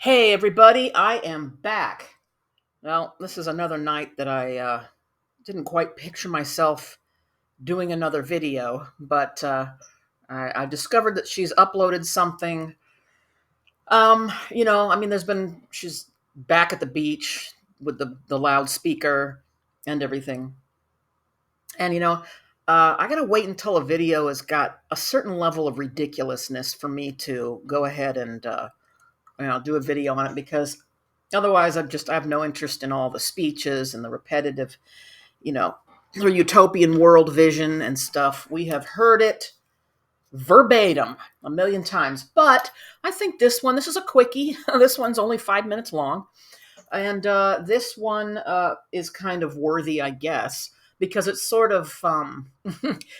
Hey, everybody, I am back. Well, this is another night that I didn't quite picture myself doing another video, but I discovered that she's uploaded something. She's back at the beach with the loudspeaker and everything. And, I got to wait until a video has got a certain level of ridiculousness for me to go ahead and do a video on it because otherwise I have no interest in all the speeches and the repetitive, you know, the utopian world vision and stuff. We have heard it verbatim a million times, but I think this is a quickie. This one's only 5 minutes long, and this one is kind of worthy, I guess, because it sort of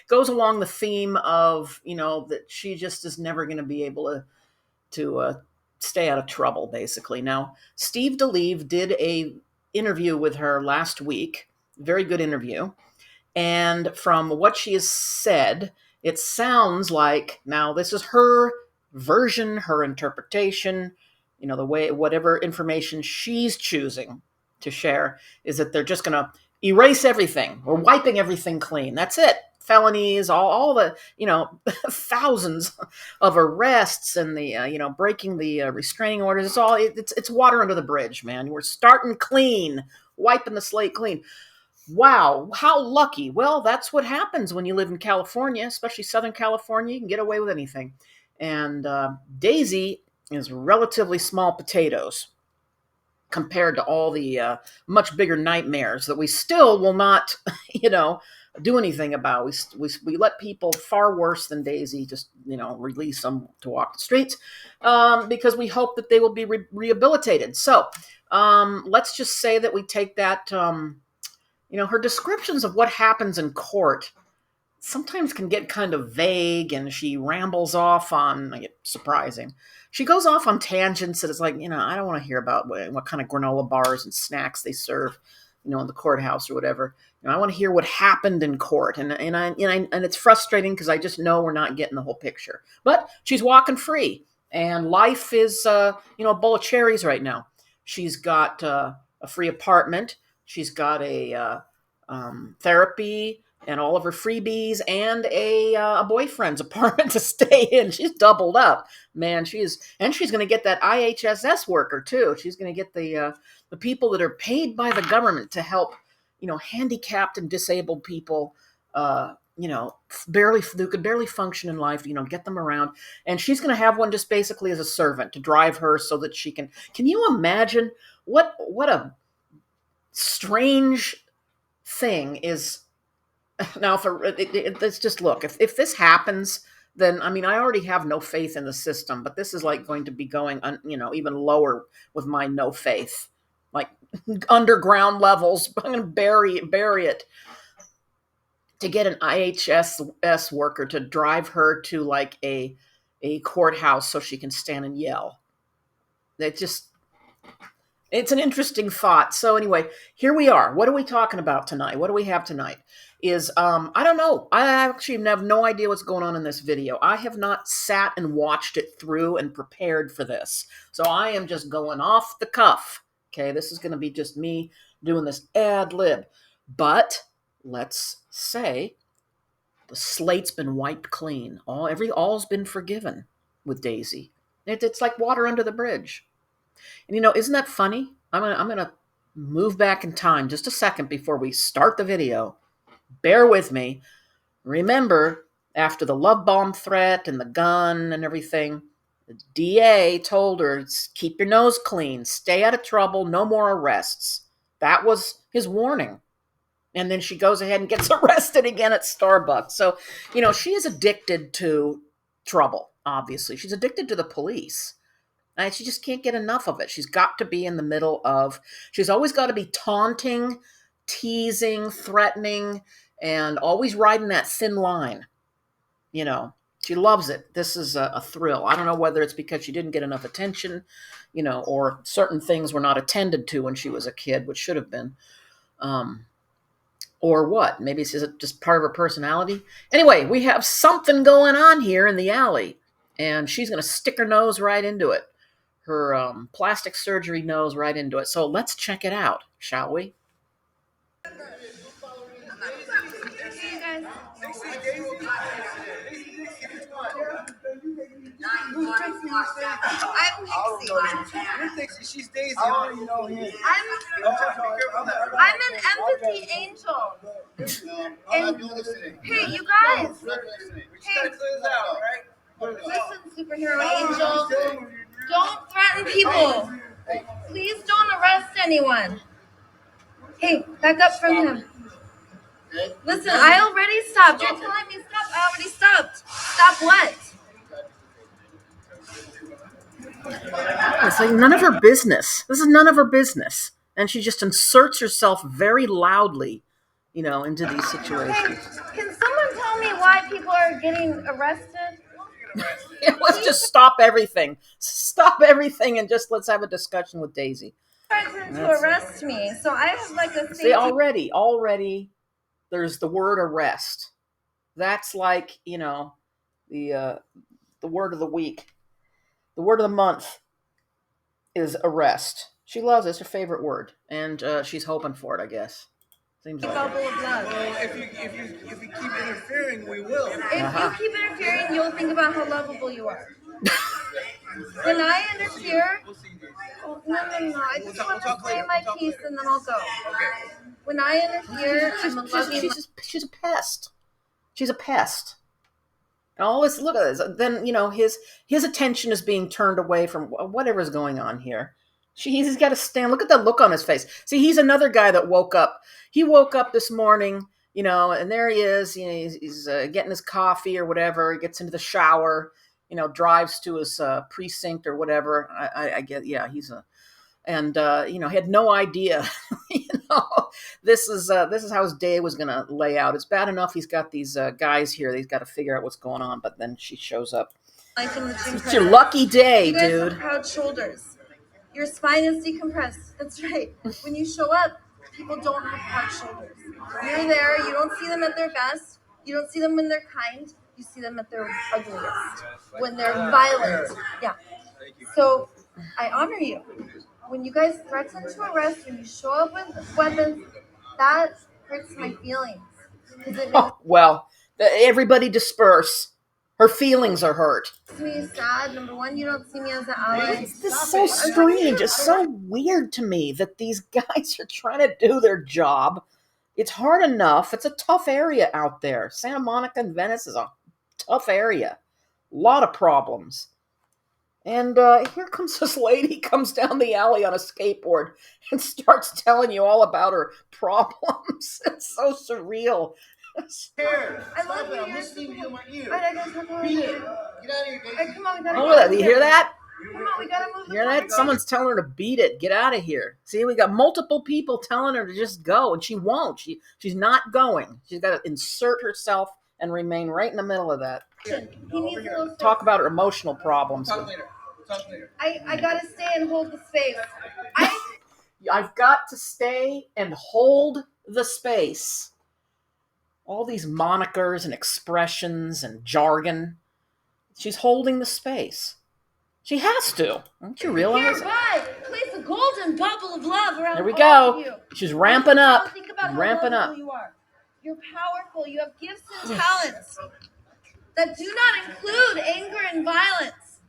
goes along the theme of that she just is never going to be able to stay out of trouble, basically. Now, Steve DeLeve did a interview with her last week, very good interview, and from what she has said, it sounds like now this is her version, her interpretation, the way whatever information she's choosing to share is that they're just going to erase everything. We're wiping everything clean. That's it. Felonies, all the thousands of arrests and the breaking the restraining orders. It's water under the bridge, man. We're starting clean, wiping the slate clean. Wow, how lucky. Well, that's what happens when you live in California, especially Southern California. You can get away with anything. And Daisy is relatively small potatoes compared to all the much bigger nightmares that we still will not, do anything about. We let people far worse than Daisy just, release them to walk the streets because we hope that they will be rehabilitated. So let's just say that we take that. Her descriptions of what happens in court sometimes can get kind of vague, and she rambles off on, surprising. She goes off on tangents that it's like, I don't want to hear about what kind of granola bars and snacks they serve, in the courthouse or whatever. I want to hear what happened in court, and it's frustrating because I just know we're not getting the whole picture. But she's walking free, and life is, a bowl of cherries right now. She's got a free apartment. She's got a therapy and all of her freebies and a boyfriend's apartment to stay in. She's doubled up, man. She's going to get that IHSS worker too. She's going to get the people that are paid by the government to help, handicapped and disabled people. Barely who could barely function in life. Get them around, and she's going to have one just basically as a servant to drive her so that she can. Can you imagine what a strange thing is now? Let's just look. If this happens, then I already have no faith in the system, but this is like going to be going even lower with my no faith, like underground levels. I'm going to bury it to get an IHS worker to drive her to like a courthouse so she can stand and yell. It just It's an interesting thought. So anyway, here we are. What are we talking about tonight? What do we have tonight? Is I don't know. I actually have no idea what's going on in this video. I have not sat and watched it through and prepared for this. So I am just going off the cuff. Okay, this is going to be just me doing this ad lib. But let's say the slate's been wiped clean. All's been forgiven with Daisy. It's like water under the bridge. And isn't that funny? I'm gonna move back in time just a second before we start the video. Bear with me. Remember, after the love bomb threat and the gun and everything, the DA told her, keep your nose clean, stay out of trouble, no more arrests. That was his warning. And then she goes ahead and gets arrested again at Starbucks. So, she is addicted to trouble, obviously. She's addicted to the police. And she just can't get enough of it. She's got to be in the middle of, she's always got to be taunting, teasing, threatening, and always riding that thin line. She loves it. This is a thrill. I don't know whether it's because she didn't get enough attention, or certain things were not attended to when she was a kid, which should have been. Or what? Maybe it's just part of her personality. Anyway, we have something going on here in the alley, and she's going to stick her nose right into it. plastic surgery nose right into it. So let's check it out, shall we? You're Dixie. She's Daisy. I already know him. I'm an empathy angel. And hey, you guys. Hey, listen, superhero angel. Don't threaten people. Please don't arrest anyone. Hey, back up from him. Listen, I already stopped. You're telling me stop. I already stopped. Stop what? It's like none of her business. This is none of her business. And she just inserts herself very loudly, into these situations. Hey, can someone tell me why people are getting arrested? Let's just stop everything. Stop everything and just let's have a discussion with Daisy. To arrest me. So I have like a See, already there's the word arrest. That's like, the word of the week. The word of the month is arrest. She loves it. It's her favorite word, and she's hoping for it, I guess. Seems like bubble of love. If you keep interfering, we will. If you keep interfering, you'll think about how lovable you are. When I interfere, no. I just want to say my piece and then I'll go. Okay. When I interfere, she's a pest. She's a pest. And always look at this. Then his attention is being turned away from whatever's going on here. He's got to stand. Look at that look on his face. See, he's another guy that woke up. He woke up this morning, and there he is. He's getting his coffee or whatever. He gets into the shower. Drives to his precinct or whatever. I get. Yeah, he had no idea. This is how his day was going to lay out. It's bad enough he's got these guys here. He's got to figure out what's going on. But then she shows up. It's your lucky day, you guys dude. Have proud shoulders. Your spine is decompressed. That's right. When you show up, people don't have proud shoulders. You're there. You don't see them at their best. You don't see them when they're kind. You see them at their ugliest. When they're violent. Yeah. So I honor you. When you guys threaten to arrest, when you show up with weapons, that hurts my feelings. Everybody disperse. Her feelings are hurt. Makes me sad. Number one, you don't see me as an ally. This is so strange. It's so weird to me that these guys are trying to do their job. It's hard enough. It's a tough area out there. Santa Monica and Venice is a tough area. A lot of problems. And here comes this lady, comes down the alley on a skateboard and starts telling you all about her problems. It's so surreal. I love you. I'm listening to you in my ear. Alright, I gotta talk about it. Get out of here, Daisy. Come on, we gotta Do you hear that? Come on, we gotta move. You hear that? Someone's telling her to beat it. Get out of here. See, we got multiple people telling her to just go, and she won't. She's not going. She's got to insert herself and remain right in the middle of that. He needs a little Talk about her emotional problems. Talk later. I gotta stay and hold the space. I've got to stay and hold the space. All these monikers and expressions and jargon. She's holding the space. She has to. Don't you realize? Hereby, place a golden bubble of love around There we all go. of you. She's ramping up. Think about Ramping how up. lovable you are. You're powerful. You have gifts and talents that do not include anger and violence.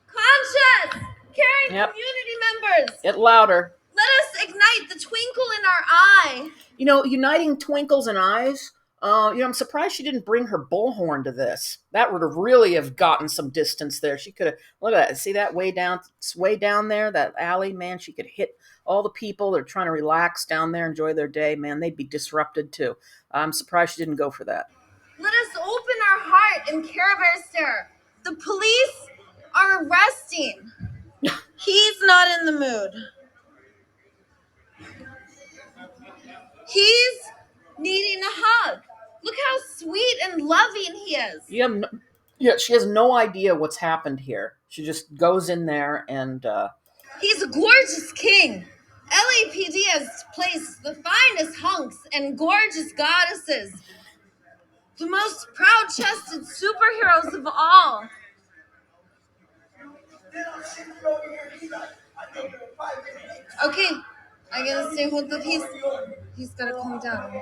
Conscious, caring community members. Get louder. Let us ignite the twinkle in our eye. Uniting twinkles and eyes. I'm surprised she didn't bring her bullhorn to this. That would have really have gotten some distance there. She could have, look at that. See that way down there, that alley, man, she could hit all the people that are trying to relax down there, enjoy their day, man, they'd be disrupted too. I'm surprised she didn't go for that. Let us open our heart in Care Bear Stare. The police are arresting. He's not in the mood. He's needing a hug. Look how sweet and loving he is. She has no idea what's happened here. She just goes in there and... He's a gorgeous king. LAPD has placed the finest hunks and gorgeous goddesses. The most proud-chested superheroes of all. Okay, I gotta say, hold the peace. He's gotta calm down.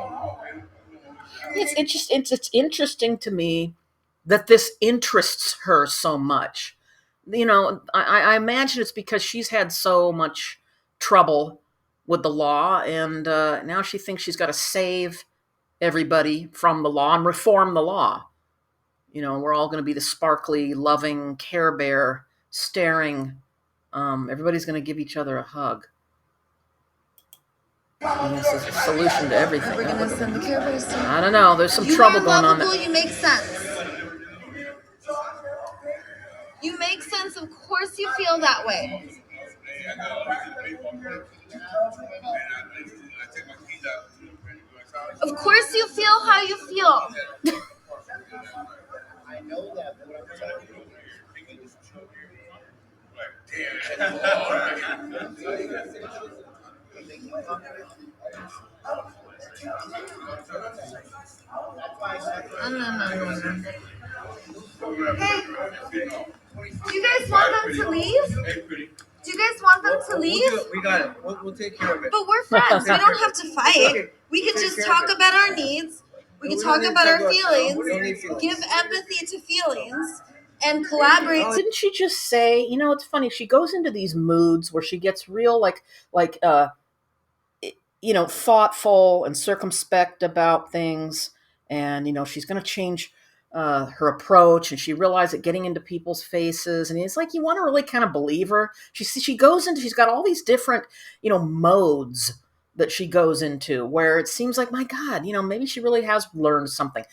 It's interesting to me that this interests her so much. I imagine it's because she's had so much trouble with the law, and now she thinks she's got to save everybody from the law and reform the law. We're all going to be the sparkly, loving Care Bear staring. Everybody's going to give each other a hug. And this is the solution to everything. We're gonna send the Care Bears to I don't know. There's some you trouble are going on. lovable, you make sense. You make sense. Of course you feel that way. Of course you feel how you feel. I know that, but I'm telling you. No. Hey, do you guys want them to leave? Do you guys want them to leave? We got it. We'll take care of it. But we're friends. We don't have to fight. We can just talk about our needs. We can talk about our feelings. Give empathy to feelings. And collaborate. Didn't she just say? It's funny. She goes into these moods where she gets real, thoughtful and circumspect about things, and she's going to change her approach. And she realized that getting into people's faces, and it's like you want to really kind of believe her. She goes into. She's got all these different, modes that she goes into where it seems like, my God, maybe she really has learned something.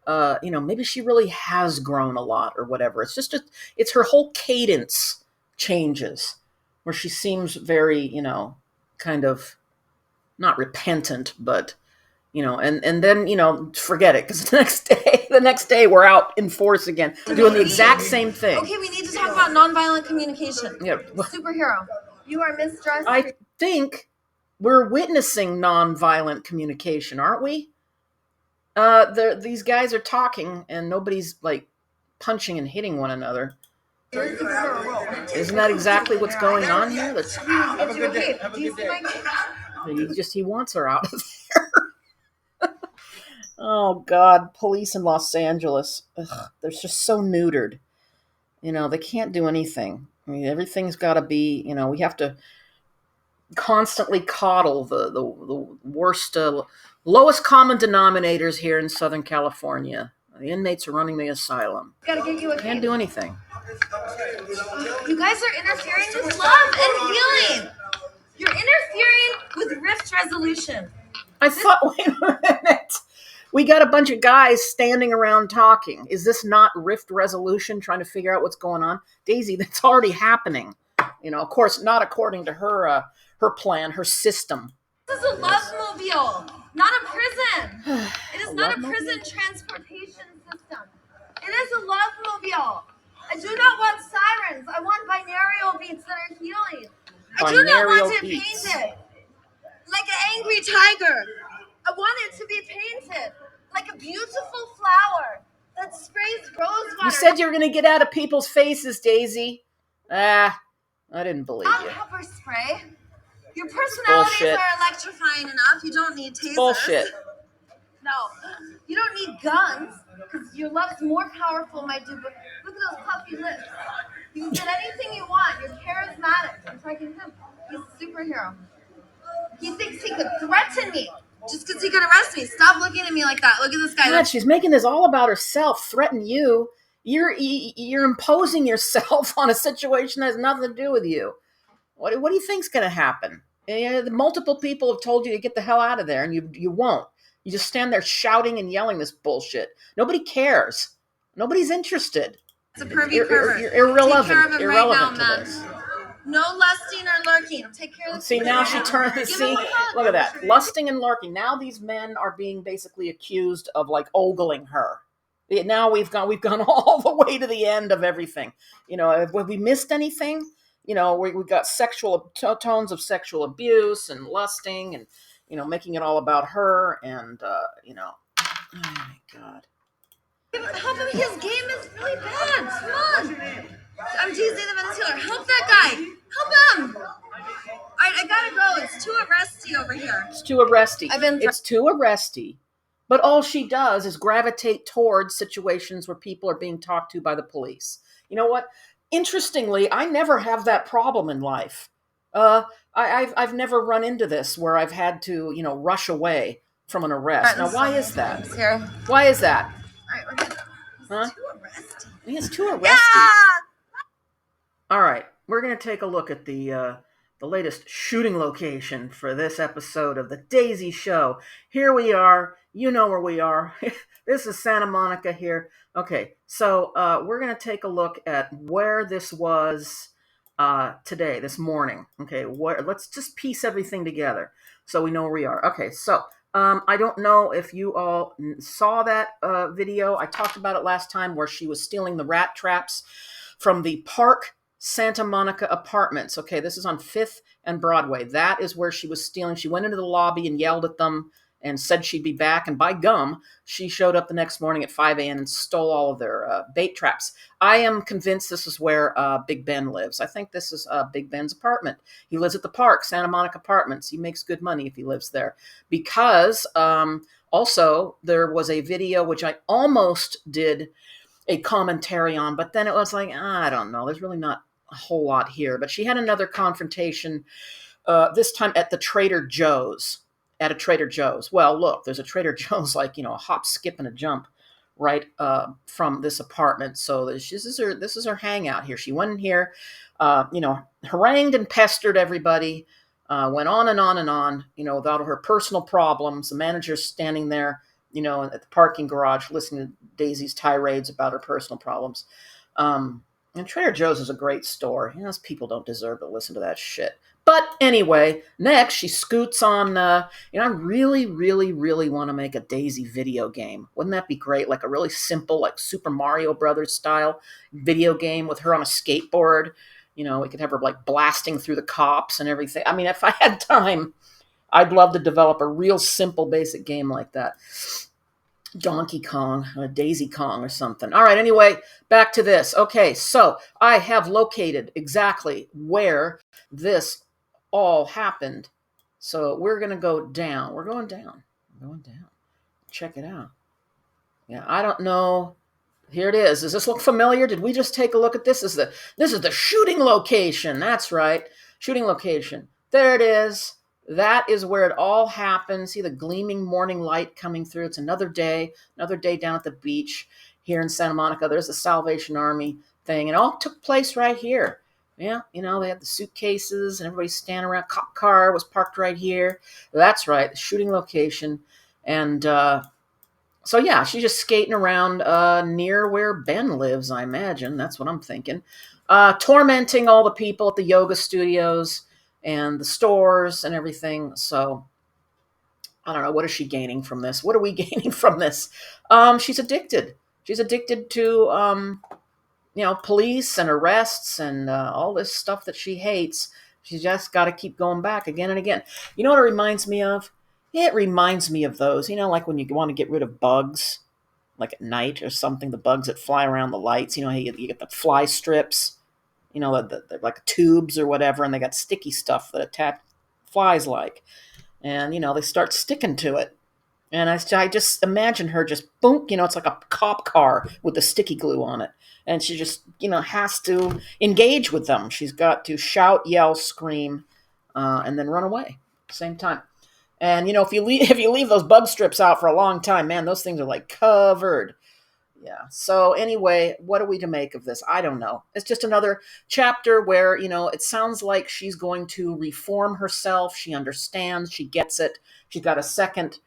Maybe she really has grown a lot or whatever. It's just it's her whole cadence changes where she seems very, kind of not repentant, but, and then, forget it. Because the next day we're out in force again, doing the exact same thing. Okay, we need to talk about nonviolent communication. Yeah. Superhero, you are misdressed. I think we're witnessing nonviolent communication, aren't we? These guys are talking and nobody's like punching and hitting one another. Isn't that exactly what's going on here? Have a good day. Have a good day. He wants her out of there. Oh God, police in Los Angeles. Ugh, they're just so neutered. They can't do anything. I mean, everything's got to be. We have to constantly coddle the worst, lowest common denominators here in Southern California. The inmates are running the asylum. Gotta get you a Can't do anything. You guys are interfering with love and feeling. You're interfering with rift resolution. I thought, wait a minute. We got a bunch of guys standing around talking. Is this not rift resolution, trying to figure out what's going on? Daisy, that's already happening. Of course, not according to her plan, her system. This is a love mobile, not a prison. It is not a prison transportation system. It is a love mobile. I do not want sirens. I want binaural beats that are healing. I do not want it painted like an angry tiger. I want it to be painted like a beautiful flower that sprays rose water. You said you were going to get out of people's faces, Daisy. I didn't believe you. Pepper spray. Your personalities are electrifying enough. You don't need tasers. Bullshit. No, you don't need guns because your love's more powerful, my dude. But look at those puffy lips. You can get anything you want. You're charismatic. I'm talking to him. He's a superhero. He thinks he could threaten me just because he could arrest me. Stop looking at me like that. Look at this guy. God, she's making this all about herself. Threaten you. You're imposing yourself on a situation that has nothing to do with you. What do you think's going to happen? Multiple people have told you to get the hell out of there, and you won't. You just stand there shouting and yelling this bullshit. Nobody cares. Nobody's interested. It's a pervy pervert. You're irrelevant. Take care of him Irrelevant right now, to this. No lusting or lurking. Take care of the See, now she turned to see. Look at that. Lusting and lurking. Now these men are being basically accused of like ogling her. Now we've gone all the way to the end of everything. Have we missed anything? We got sexual tones of sexual abuse and lusting and, making it all about her. And, oh my God. Help him. His game is really bad. Come on. I'm Daisy the Venezuelan. Help that guy. Help too arresty. I've been It's too arresty. But all she does is gravitate towards situations where people are being talked to by the police. You know what? Interestingly, I never have that problem in life. I've never run into this where I've had to, rush away from an arrest. Now, why is that? Here. Why is that? All right, Huh? too arresting. It's too arresty. Yeah! All right, we're going to take a look at the latest shooting location for this episode of the Daisy Show. Here we are. You know where we are. This is Santa Monica here. Okay, so we're going to take a look at where this was today, this morning. Okay, let's just piece everything together so we know where we are. Okay, so I don't know if you all saw that video. I talked about it last time where she was stealing the rat traps from the Park Santa Monica apartments. Okay, this is on 5th and Broadway. That is where she was stealing. She went into the lobby and yelled at them and said she'd be back. And by gum, she showed up the next morning at 5 a.m. and stole all of their bait traps. I am convinced this is where Big Ben lives. I think this is Big Ben's apartment. He lives at the Park, Santa Monica Apartments. He makes good money if he lives there. Because also there was a video which I almost did a commentary on, but then it was like, I don't know. There's really not a whole lot here. But she had another confrontation, this time at the Trader Joe's. At a Trader Joe's. Well, look, there's a Trader Joe's like, a hop, skip, and a jump right from this apartment. So this is her hangout here. She went in here, harangued and pestered everybody, went on and on and on, with all of her personal problems. The manager's standing there, at the parking garage listening to Daisy's tirades about her personal problems. And Trader Joe's is a great store. Those people don't deserve to listen to that shit. But anyway, next she scoots on, I really, really, really want to make a Daisy video game. Wouldn't that be great? Like a really simple, like Super Mario Brothers style video game with her on a skateboard. We could have her like blasting through the cops and everything. I mean, if I had time, I'd love to develop a real simple, basic game like that. Donkey Kong, Daisy Kong or something. All right, anyway, back to this. Okay, so I have located exactly where this all happened. So we're going to go down. We're going down. Check it out. Yeah, I don't know. Here it is. Does this look familiar? Did we just take a look at this? This is the shooting location. That's right. Shooting location. There it is. That is where it all happened. See the gleaming morning light coming through. It's another day down at the beach here in Santa Monica. There's the Salvation Army thing. And it all took place right here. Yeah, they had the suitcases and everybody's standing around. Cop car was parked right here. That's right, the shooting location. And so, yeah, she's just skating around near where Ben lives, I imagine. That's what I'm thinking. Tormenting all the people at the yoga studios and the stores and everything. So, I don't know. What is she gaining from this? What are we gaining from this? She's addicted. She's addicted to police and arrests and all this stuff that she hates. She's just got to keep going back again and again. You know what it reminds me of? It reminds me of those, like when you want to get rid of bugs, like at night or something, the bugs that fly around the lights. You get the fly strips, the like tubes or whatever, and they got sticky stuff that attach flies like. And, they start sticking to it. And I just imagine her just, boom, it's like a cop car with the sticky glue on it. And she just, has to engage with them. She's got to shout, yell, scream, and then run away at the same time. And, if you leave those bug strips out for a long time, man, those things are like covered. Yeah. So anyway, what are we to make of this? I don't know. It's just another chapter where, it sounds like she's going to reform herself. She understands. She gets it. She's got a second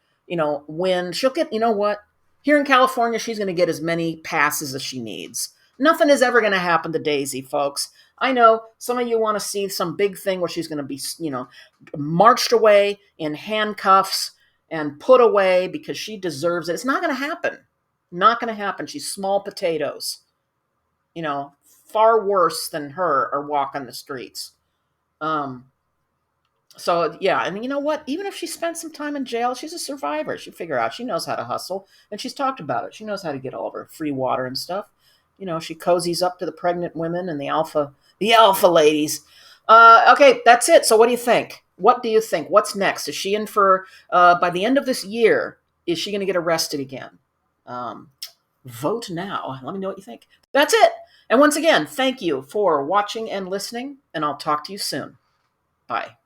win. She'll get, what? Here in California, she's going to get as many passes as she needs. Nothing is ever going to happen to Daisy, folks. I know some of you want to see some big thing where she's going to be, marched away in handcuffs and put away because she deserves it. It's not going to happen. Not going to happen. She's small potatoes. Far worse than her are walking the streets. So, yeah, and you know what? Even if she spent some time in jail, she's a survivor. She'll figure out. She knows how to hustle, and she's talked about it. She knows how to get all of her free water and stuff. She cozies up to the pregnant women and the alpha ladies. Okay, that's it. So what do you think? What do you think? What's next? Is she in for, by the end of this year, is she going to get arrested again? Vote now. Let me know what you think. That's it. And once again, thank you for watching and listening, and I'll talk to you soon. Bye.